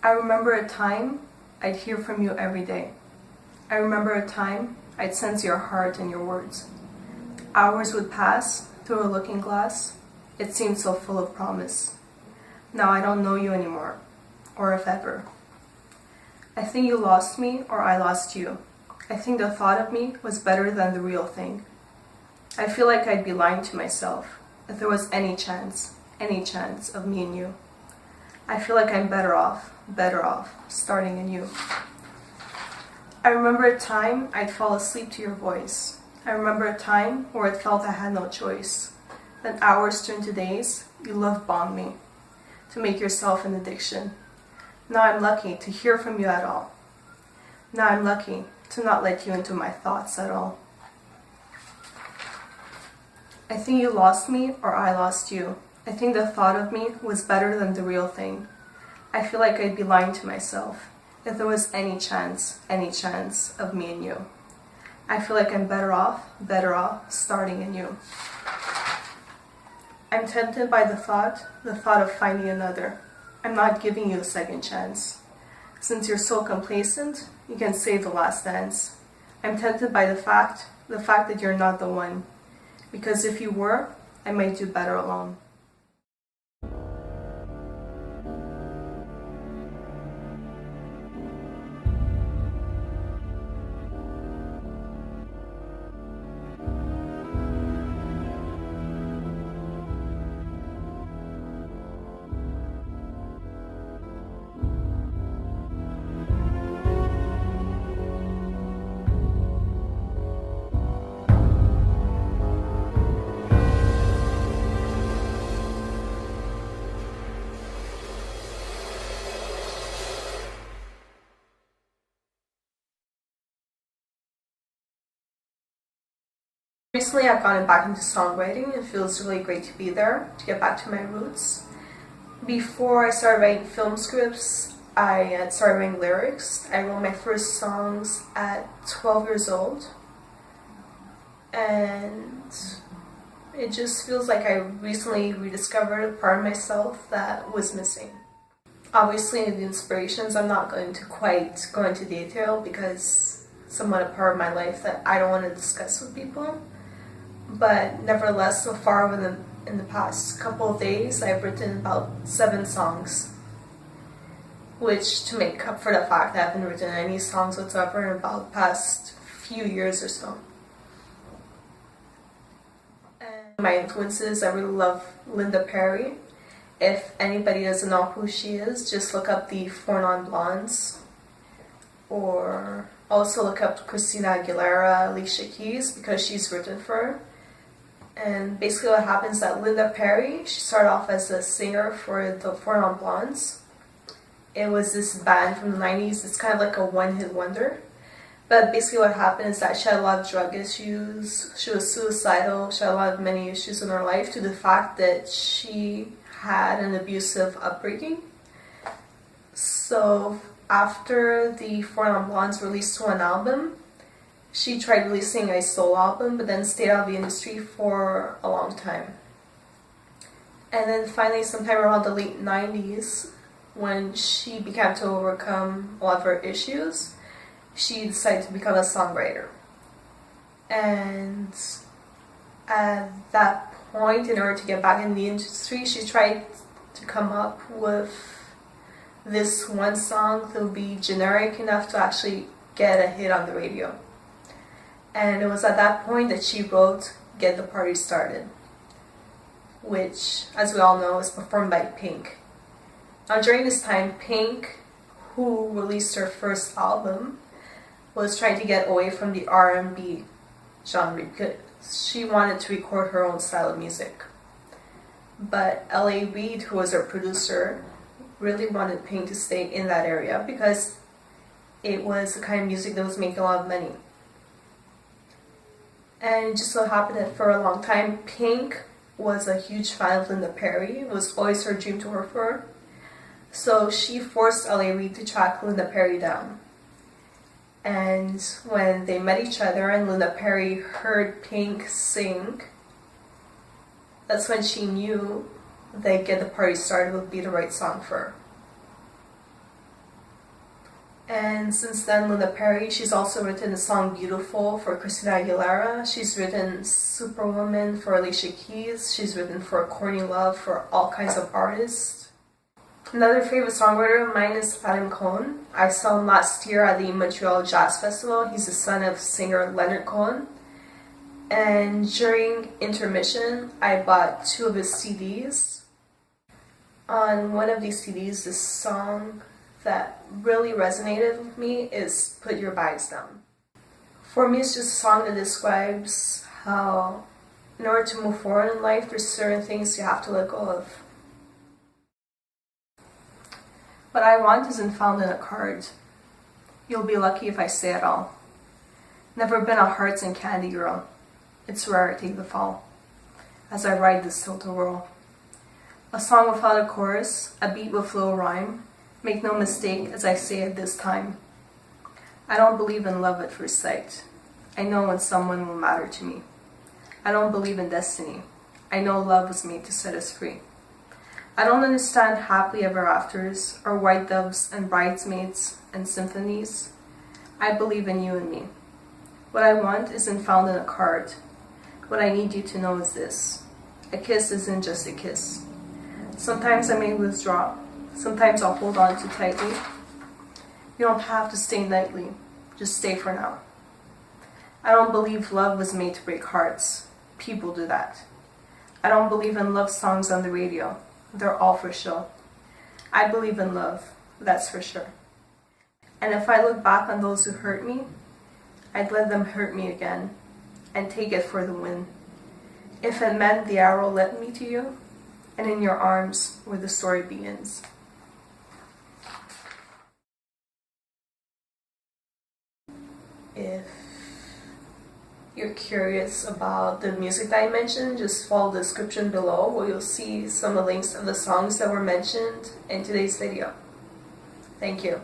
I remember a time I'd hear from you every day. I remember a time I'd sense your heart and your words. Hours would pass through a looking glass. It seemed so full of promise. Now I don't know you anymore, or if ever. I think you lost me or I lost you. I think the thought of me was better than the real thing. I feel like I'd be lying to myself if there was any chance of me and you. I feel like I'm better off, starting anew. I remember a time I'd fall asleep to your voice. I remember a time where it felt I had no choice. Then hours turned to days, you love-bombed me to make yourself an addiction. Now I'm lucky to hear from you at all. Now I'm lucky to not let you into my thoughts at all. I think you lost me or I lost you. I think the thought of me was better than the real thing. I feel like I'd be lying to myself if there was any chance of me and you. I feel like I'm better off, starting anew. I'm tempted by the thought of finding another. I'm not giving you a second chance. Since you're so complacent, you can save the last dance. I'm tempted by the fact that you're not the one. Because if you were, I might do better alone. Recently I've gotten back into songwriting. It feels really great to be there, to get back to my roots. Before I started writing film scripts, I had started writing lyrics. I wrote my first songs at 12 years old. And it just feels like I recently rediscovered a part of myself that was missing. Obviously, the inspirations, I'm not going to quite go into detail because it's somewhat a part of my life that I don't want to discuss with people. But nevertheless, so far in the past couple of days, I've written about 7 songs. Which, to make up for the fact that I haven't written any songs whatsoever in about the past few years or so. And my influences, I really love Linda Perry. If anybody doesn't know who she is, just look up the 4 Non-Blondes. Or also look up Christina Aguilera, Alicia because she's written for her. And basically what happens is that Linda Perry, she started off as a singer for the 4 Non-Blondes. It was this band from the 90s. It's kind of like a one-hit wonder. But basically what happened is that she had a lot of drug issues. She was suicidal. She had many issues in her life due to the fact that she had an abusive upbringing. So after the 4 Non-Blondes released one album, she tried releasing a solo album, but then stayed out of the industry for a long time. And then finally, sometime around the late 90s, when she began to overcome a lot of her issues, she decided to become a songwriter. And at that point, in order to get back in the industry, she tried to come up with this one song that would be generic enough to actually get a hit on the radio. And it was at that point that she wrote Get the Party Started, which, as we all know, is performed by Pink. Now during this time, Pink, who released her first album, was trying to get away from the R&B genre because she wanted to record her own style of music. But L.A. Reid, who was her producer, really wanted Pink to stay in that area because it was the kind of music that was making a lot of money. And it just so happened that for a long time, Pink was a huge fan of Linda Perry. It was always her dream to work for her. So she forced L.A. Reid to track Linda Perry down. And when they met each other and Linda Perry heard Pink sing, that's when she knew that Get the Party Started would be the right song for her. And since then, Linda Perry, she's also written the song Beautiful for Christina Aguilera. She's written Superwoman for Alicia Keys. She's written for Corny Love for all kinds of artists. Another favorite songwriter of mine is Cohen. I saw him last year at the Montreal Jazz Festival. He's the son of singer Leonard Cohen. And during intermission, I bought 2 of his CDs. On one of these CDs, the song that really resonated with me is Put Your Bags Down. For me, it's just a song that describes how in order to move forward in life, there's certain things you have to let go of. What I want isn't found in a card. You'll be lucky if I say it all. Never been a hearts and candy girl. It's rarity to fall as I ride this tilt whirl. A song without a chorus, a beat with low rhyme. Make no mistake as I say it this time. I don't believe in love at first sight. I know when someone will matter to me. I don't believe in destiny. I know love was made to set us free. I don't understand happily ever afters or white doves and bridesmaids and symphonies. I believe in you and me. What I want isn't found in a card. What I need you to know is this. A kiss isn't just a kiss. Sometimes I may withdraw. Sometimes I'll hold on too tightly. You don't have to stay nightly. Just stay for now. I don't believe love was made to break hearts. People do that. I don't believe in love songs on the radio. They're all for show. I believe in love, that's for sure. And if I look back on those who hurt me, I'd let them hurt me again and take it for the win. If it meant the arrow led me to you, and in your arms where the story begins. If you're curious about the music that I mentioned, just follow the description below where you'll see some of the links of the songs that were mentioned in today's video. Thank you.